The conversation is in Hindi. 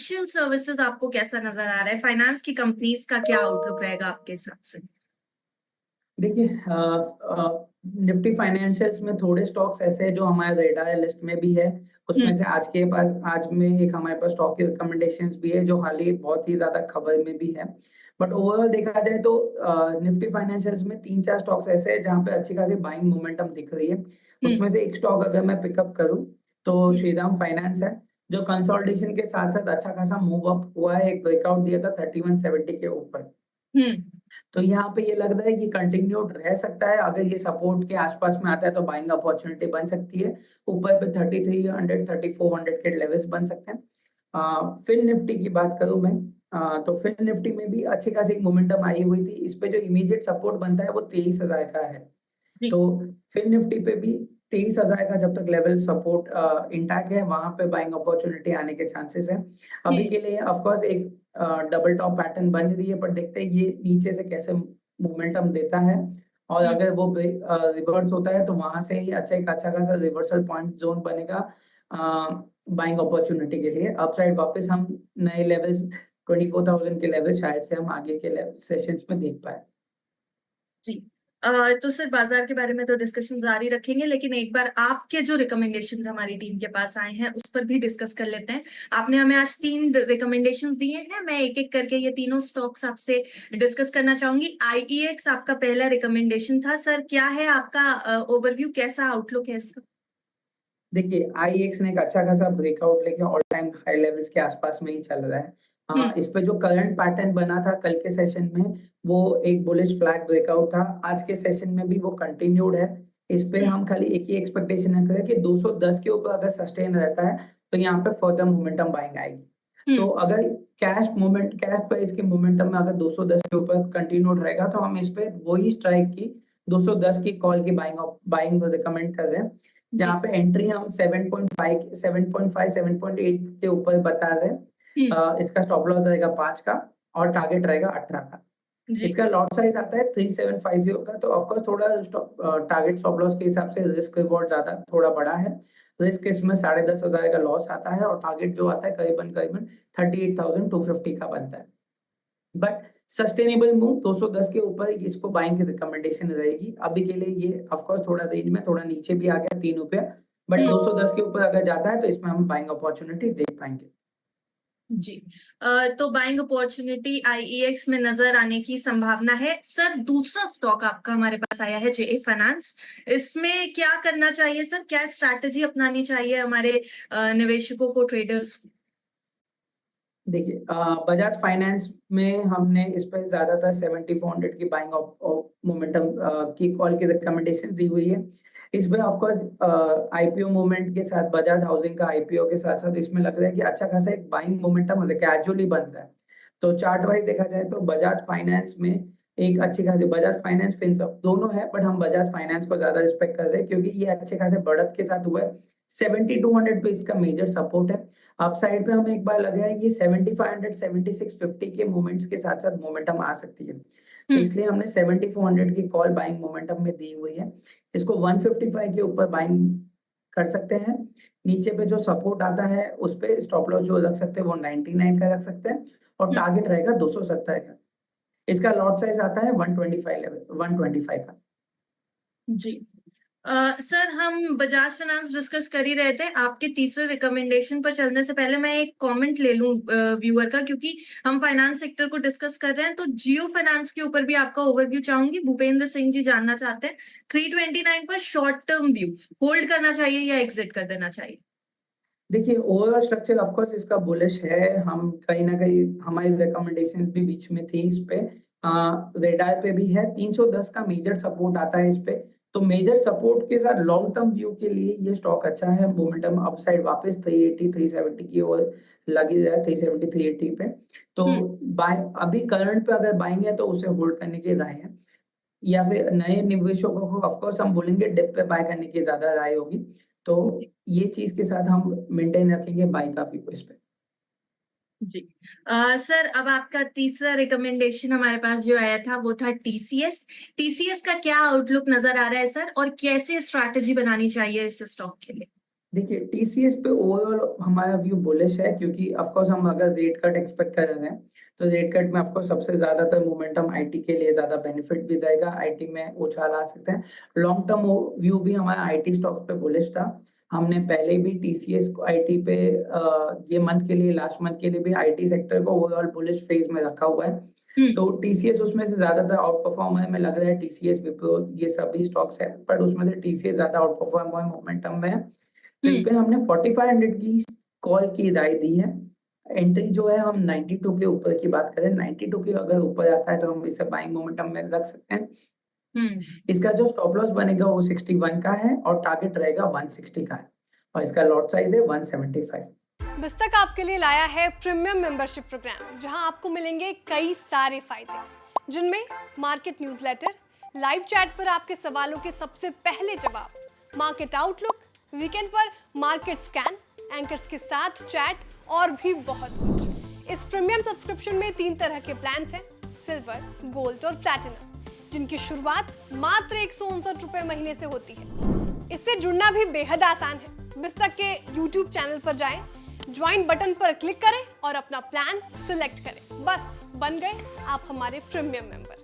फाइनेंशियल सर्विसेज आपको कैसा नजर आ रहा है? फाइनेंस की कंपनीज का क्या आउटलुक रहेगा आपके हिसाब से? देखिए, निफ्टी फाइनेंशियल्स में थोड़े स्टॉक्स ऐसे हैं जो हमारे रेडार लिस्ट में भी है। उसमें से आज में एक हमारे पास स्टॉक की रिकमेंडेशंस भी है जो हाल ही बहुत ही ज्यादा खबर में भी है। बट ओवरऑल देखा जाए तो निफ्टी फाइनेंशियल्स में 3-4 स्टॉक्स ऐसे हैं जहाँ पे अच्छी खासी बाइंग मोमेंटम दिख रही है। उसमें से एक स्टॉक अगर मैं पिकअप करूँ तो श्रीराम फाइनेंस है, जो कंसोलिडेशन के साथ साथ अच्छा खासा मूव अप हुआ है। एक ब्रेकआउट दिया था 3170 के ऊपर। तो यहाँ पे ये लग रहा है कि कंटिन्यूड रह सकता है। अगर ये सपोर्ट के आसपास में आता है तो बाइंग अपॉर्चुनिटी बन सकती है। ऊपर पे 3300 3400 के लेवल्स बन सकते हैं। फिन निफ्टी की बात करूं मैं, तो फिन निफ्टी में भी अच्छी खासी मोमेंटम आई हुई थी। इस पे जो इमीडिएट सपोर्ट बनता है वो 23,000 का है। तो फिन निफ्टी पे भी 23,000 का जब तक लेवल सपोर्ट इंटैक्ट है, वहां पे बाइंग अपॉर्चुनिटी आने के चांसेस है। अभी के लिए ऑफ कोर्स एक डबल टॉप पैटर्न बन रही है, पर देखते हैं ये नीचे से कैसे मोमेंटम देता है। और अगर वो रिवर्स होता है तो वहां से ही एक अच्छा खासा रिवर्सल पॉइंट जोन बनेगा बाइंग अपॉर्चुनिटी के लिए। अपसाइड वापस हम नए लेवल्स 24,000 के लेवल शायद से हम आगे के सेशंस में देख पाए। जी। तो सर बाजार के बारे में तो डिस्कशन जारी रखेंगे, लेकिन एक बार आपके जो रिकमेंडेशंस हमारी टीम के पास आए हैं उस पर भी डिस्कस कर लेते हैं। आपने हमें आज 3 रिकमेंडेशंस दिए हैं, मैं एक एक करके ये तीनों स्टॉक्स आपसे डिस्कस करना चाहूंगी। आईईएक्स आपका पहला रिकमेंडेशन था सर, क्या है आपका ओवरव्यू, कैसा आउटलुक है इसका? देखिए, आईएक्स ने एक अच्छा खासा ब्रेकआउट लेके ऑल टाइम हाई लेवल्स के आसपास में ही चल रहा है। इस पे जो करंट पैटर्न बना था कल के सेशन में, वो एक बुलिश फ्लैग ब्रेकआउट था। आज के सेशन में भी वो कंटिन्यूड है। इस पे हम खाली एक ही एक्सपेक्टेशन है करें कि 210 के ऊपर अगर सस्टेन रहता है तो यहाँ पे फर्दर मोमेंटम बाइंग आएगी। तो अगर कैश प्राइस के मोमेंटम में अगर 210 के ऊपर कंटिन्यूड रहेगा तो हम इस पे वही स्ट्राइक की 210 की कॉल की बाइंग रिकमेंड कर रहे हैं। जहाँ पे एंट्री हम 7.5 7.5 7.8 के ऊपर बता रहे हैं। इसका स्टॉप लॉस रहेगा 5 का और टारगेट रहेगा 18 का। इसका लॉट साइज आता है 3750 का। तो ऑफ कोर्स थोड़ा टारगेट स्टॉप लॉस के हिसाब से रिस्क रिवॉर्ड ज्यादा थोड़ा बड़ा है। रिस्क इसमें 10,500 का लॉस आता है और टारगेट जो आता है करीबन करीबन 38,250 का बनता है। बट सस्टेनेबल मूव 210 के ऊपर इसको बाइंग की रिकमेंडेशन रहेगी। अभी के लिए ये ऑफ कोर्स थोड़ा रेंज में थोड़ा नीचे भी आ गया 3 रुपया, बट 210 के ऊपर अगर जाता है तो इसमें हम बाइंग अपॉर्चुनिटी देख पाएंगे। जी। तो बाइंग अपॉर्चुनिटी आईईएक्स में नजर आने की संभावना है। सर दूसरा स्टॉक आपका हमारे पास आया है जेए फाइनेंस, इसमें क्या करना चाहिए सर? क्या स्ट्रैटेजी अपनानी चाहिए हमारे निवेशकों को, ट्रेडर्स को? देखिए, बजाज फाइनेंस में हमने इस पर ज्यादातर 7400 की बाइंग मोमेंटम की कॉल की रिकमेंडेशन दी हुई है। इस पे ऑफ कोर्स आईपीओ मूवमेंट के साथ बजाज हाउसिंग का आईपीओ के साथ साथ इसमें लग रहा है कि अच्छा खासा एक बाइंग मोमेंटम ग्रेजुअली बन रहा है। तो चार्ट वाइज देखा जाए तो बजाज फाइनेंस में एक अच्छी खासी बजाज फाइनेंस फिनसर्व दोनों है, बट हम बजाज फाइनेंस को ज्यादा रिस्पेक्ट कर रहे हैं क्योंकि ये अच्छे खासे बढ़त के साथ हुआ है। 7200 पे इसका मेजर सपोर्ट है। अपसाइड पे हमें एक बार लगा है कि 7500 7650 के मूवमेंट्स के साथ साथ मोमेंटम आ सकती है। तो इसलिए हमने 7400 की कॉल बाइंग मोमेंटम में दी हुई है। इसको 155 के ऊपर बाइंग कर सकते हैं। नीचे पे जो सपोर्ट आता है उस पे स्टॉप लॉस जो रख सकते हैं वो 99 का रख सकते हैं और टारगेट रहेगा 270 का। इसका लॉट साइज आता है 125 का। जी। सर हम बजाज फाइनेंस डिस्कस कर ही रहे थे, आपके तीसरे रिकमेंडेशन पर चलने से पहले मैं एक कमेंट ले लूं व्यूअर का, क्योंकि हम फाइनेंस सेक्टर को डिस्कस कर रहे हैं। तो जियो फाइनेंस के ऊपर भी आपका ओवरव्यू चाहूंगी। भूपेंद्र सिंह जी जानना चाहते हैं 329 पर शॉर्ट टर्म व्यू, होल्ड करना चाहिए या एग्जिट कर देना चाहिए? देखिए, ओवरऑल स्ट्रक्चर ऑफ कोर्स इसका बुलिश है। हम कहीं ना कहीं हमारी रिकमेंडेशंस भी बीच में थी इस पे। रेडार पे भी है 310 का मेजर सपोर्ट आता है इस पे। तो मेजर सपोर्ट के साथ लॉन्ग टर्म व्यू के लिए ये स्टॉक अच्छा है। मोमेंटम अपसाइड वापस 380 370 की ओर लगी है, 370 380 पे। तो बाय अभी करंट पे अगर बाइंग है तो उसे होल्ड करने की राय है। या फिर नए निवेशकों को ऑफ कोर्स हम बोलेंगे डिप पे बाय करने की ज्यादा राय होगी। तो ये चीज के साथ हम मेंटेन रखेंगे बाय का व्यू इस पे। जी। सर अब आपका तीसरा रिकमेंडेशन हमारे पास जो आया था वो था टीसीएस। टीसीएस का क्या आउटलुक नजर आ रहा है सर, और कैसे स्ट्रैटेजी बनानी चाहिए इस स्टॉक के लिए? देखिए टीसीएस पे ओवरऑल हमारा व्यू बुलिश है, क्योंकि ऑफ कोर्स हम अगर रेट कट एक्सपेक्ट कर रहे हैं तो रेट कट में ऑफ कोर्स सबसे ज्यादातर मोमेंटम आईटी के लिए ज्यादा बेनिफिट भी देगा, आईटी में उछाल आ सकते हैं। लॉन्ग टर्म व्यू भी हमारा आईटी स्टॉक्स पे बुलिश था। हमने पहले भी टीसीएस को आईटी पे ये मंथ के लिए, लास्ट मंथ के लिए भी आईटी सेक्टर को ओवरऑल बुलिश फेज में रखा हुआ है। तो टीसीएस उसमें से ज्यादातर आउट परफॉर्म है, हमें लग रहा है टीसीएस, विप्रो, ये सभी स्टॉक्स है, बट उसमें से टीसीएस ज्यादा आउट परफॉर्म हुआ है मोमेंटम में। तो इस पे हमने 4500 की कॉल की राय दी है। एंट्री जो है हम 92 के ऊपर की बात करें, 92 के अगर ऊपर आता है तो हम इसे बाइंग मोमेंटम में रख सकते हैं। इसका जो स्टॉप लॉस बनेगा वो 61 का है और टारगेट रहेगा 160 का है, और इसका लॉट साइज है 175। बिस्तक आपके लिए लाया है प्रीमियम मेंबरशिप प्रोग्राम, जहां आपको मिलेंगे कई सारे फायदे, जिनमें मार्केट न्यूज़लेटर, लाइव चैट पर आपके सवालों के सबसे पहले जवाब, मार्केट आउटलुक, वीकेंड पर मार्केट स्कैन, एंकर्स के साथ चैट और भी बहुत कुछ। इस प्रीमियम सब्सक्रिप्शन में 3 तरह के प्लान्स हैं, सिल्वर, गोल्ड और प्लैटिनम, जिनकी शुरुआत मात्र 159 रुपए महीने से होती है। इससे जुड़ना भी बेहद आसान है। बिस्तक के YouTube चैनल पर जाएं, ज्वाइन बटन पर क्लिक करें और अपना प्लान सिलेक्ट करें। बस बन गए आप हमारे प्रीमियम मेंबर।